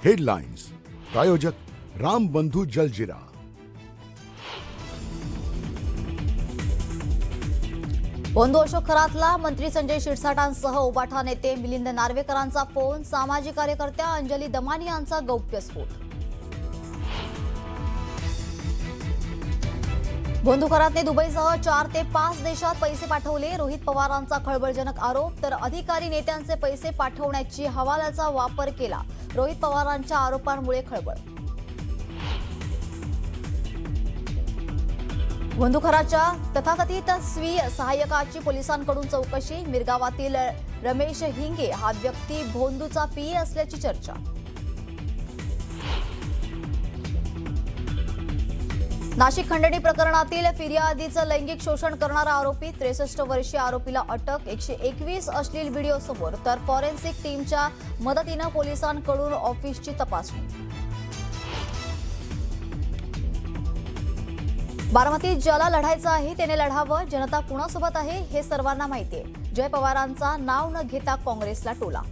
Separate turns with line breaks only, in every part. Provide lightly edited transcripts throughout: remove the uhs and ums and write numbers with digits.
Headlines प्रायोजक राम बंधू जलजिरा।
बंधू अशोक खरातला मंत्री संजय शिरसाटांसह उबाठा नेते मिलिंद नार्वेकरांचा फोन, सामाजिक कार्यकर्त्या अंजली दमानी यांचा गौप्यस्फोट। बंधू खरातने दुबईसह 4 ते 5 देशात पैसे पाठवले, रोहित पवारांचा खळबळजनक आरोप। तर अधिकारी नेत्यांचे पैसे पाठवण्याची हवाल्याचा वापर केला, रोहित पवारांच्या आरोपांमुळे खळबळ। बंधू खरातच्या तथाकथित स्वीय सहाय्यकाची पोलिसांकडून चौकशी, मिरगावातील रमेश हिंगे हा व्यक्ती भोंदूचा पीए असल्याची चर्चा। नाशिक खंडणी प्रकरणातील फिर्यादीचं लैंगिक शोषण करणारा आरोपी, 63 वर्षीय आरोपीला अटक, 121 अश्लील व्हिडिओ समोर। तर फॉरेन्सिक टीमच्या मदतीनं पोलिसांकडून ऑफिसची तपासणी। बारामतीत ज्याला लढायचं आहे त्याने लढावं, जनता कुणासोबत आहे हे सर्वांना माहिती आहे, जय पवारांचा नाव न घेता काँग्रेसला टोला।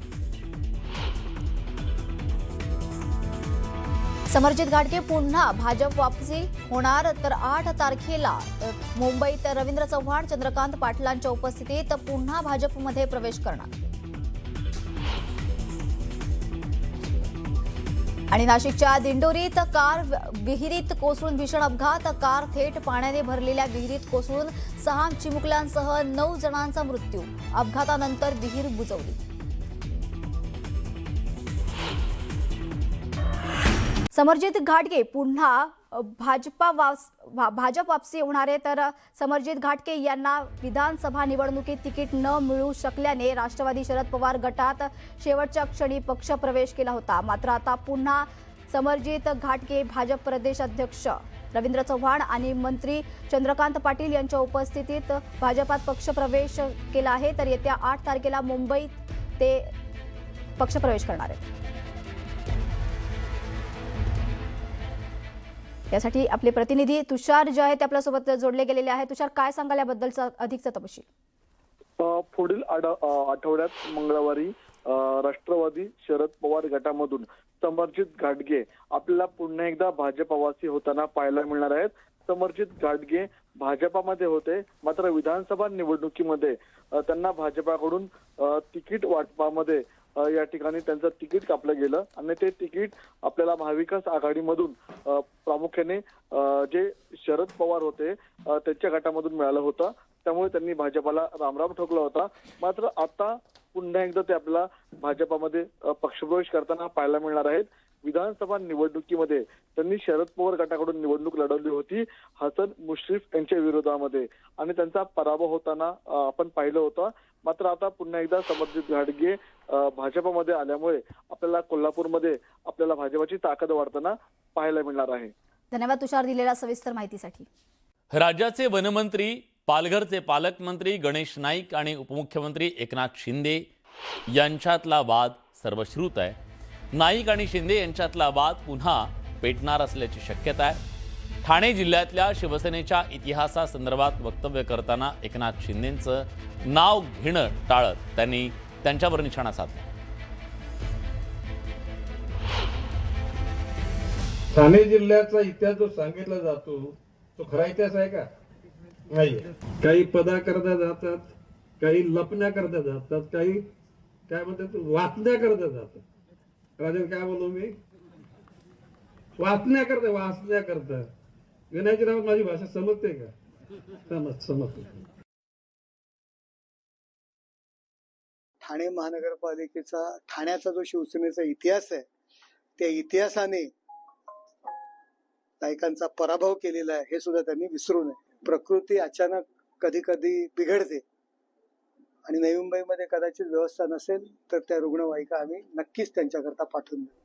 समरजित घाटगे पुन्हा भाजप वापसी होणार, तर 8 तारखेला मुंबईत रवींद्र चव्हाण, चंद्रकांत पाटलांच्या उपस्थितीत पुन्हा भाजपमध्ये प्रवेश करणार। आणि नाशिकच्या दिंडोरीत कार विहिरीत कोसळून भीषण अपघात, कार थेट पाण्याने भरलेल्या विहिरीत कोसळून 6 चिमुकल्यांसह 9 जणांचा मृत्यू, अपघातानंतर विहीर बुजवली। समरजित घाटगे पुन्हा भाजप वापसी होणार आहे, तर समरजित घाटगे यांना विधानसभा निवडणुकीत तिकीट न मिळू शकल्याने राष्ट्रवादी शरद पवार गटात शेवटच्या क्षणी पक्ष प्रवेश केला होता। मात्र आता पुन्हा समरजित घाटगे भाजप प्रदेश अध्यक्ष रवींद्र चव्हाण आणि मंत्री चंद्रकांत पाटील यांच्या उपस्थितीत भाजपात पक्षप्रवेश केला आहे, तर येत्या 8 तारखेला मुंबईत ते पक्षप्रवेश करणार आहेत। यासाठी आपले प्रतिनिधी तुषार जे आहेत आपल्यासोबत जोडले गेलेले आहेत। तुषार, काय सांगाल याबद्दलचा अधिकचा तपशील?
पुढील आठवड्यात मंगळवारी राष्ट्रवादी शरद पवार गटामधून समरजित घाटगे आपल्याला पुन्हा एकदा भाजपवासी होताना पाहायला मिळणार आहेत। समरजित घाटगे भाजपामध्ये होते, मात्र विधानसभा निवडणुकीमध्ये त्यांना भाजपाकडून तिकीट वाटपामध्ये या ठिकाणी त्यांचं तिकीट कापलं गेलं आणि ते तिकीट आपल्याला महाविकास आघाडीमधून प्रामुख्याने जे शरद पवार होते त्यांच्या गटामधून मिळालं होतं, त्यामुळे त्यांनी भाजपाला रामराम ठोकला होता। मात्र आता पुन्हा एकदा ते आपल्याला भाजपामध्ये पक्षप्रवेश करताना पाहायला मिळणार आहेत। विधानसभा निवडणुकीमध्ये त्यांनी शरद पवार गटाकडून निवडणूक लढवली होती हसन मुश्रीफ यांच्या विरोधामध्ये आणि त्यांचा पराभव होताना आपण पाहिलं होतं। मात्र आता पुन्हा एकदा समरजित घाटगे भाजपमध्ये आल्यामुळे आपल्याला कोल्हापूरमध्ये आपल्याला भाजपाची ताकद वाढताना पाहायला मिळणार आहे।
धन्यवाद तुषार दिलेल्या सविस्तर माहितीसाठी।
राज्याचे वनमंत्री, पालघरचे पालकमंत्री गणेश नाईक आणि उपमुख्यमंत्री एकनाथ शिंदे यांच्यातला वाद सर्वश्रुत आहे। नाईक आणि शिंदे यांच्यातला वाद पुन्हा पेटणार असल्याची शक्यता आहे। ठाणे जिल्ह्यातल्या शिवसेनेच्या इतिहासासंदर्भात वक्तव्य करताना एकनाथ शिंदेंचं नाव घेणं टाळत त्यांनी त्यांच्यावर निशाणा साधला।
ठाणे जिल्ह्याचा इतिहास जो सांगितला जातो तो खरा इतिहास आहे का? नाही। काही पदा करता जातात, काही लपण्या करता जातात, काही काय म्हणतात वाचण्या करता जातात। राजन काय बोलू मी? वाचण्या करता विनायकची राव माझी भाषा समजते का? समजते।
ठाणे महानगरपालिकेचा ठाण्याचा जो शिवसेनेचा इतिहास आहे त्या इतिहासाने नायकांचा पराभव केलेला आहे हे सुद्धा त्यांनी विसरू नये। प्रकृती अचानक कधी कधी बिघडते आणि नवी मुंबईमध्ये कदाचित व्यवस्था नसेल तर त्या रुग्णवाहिका आम्ही नक्कीच त्यांच्याकरता पाठवून देऊ।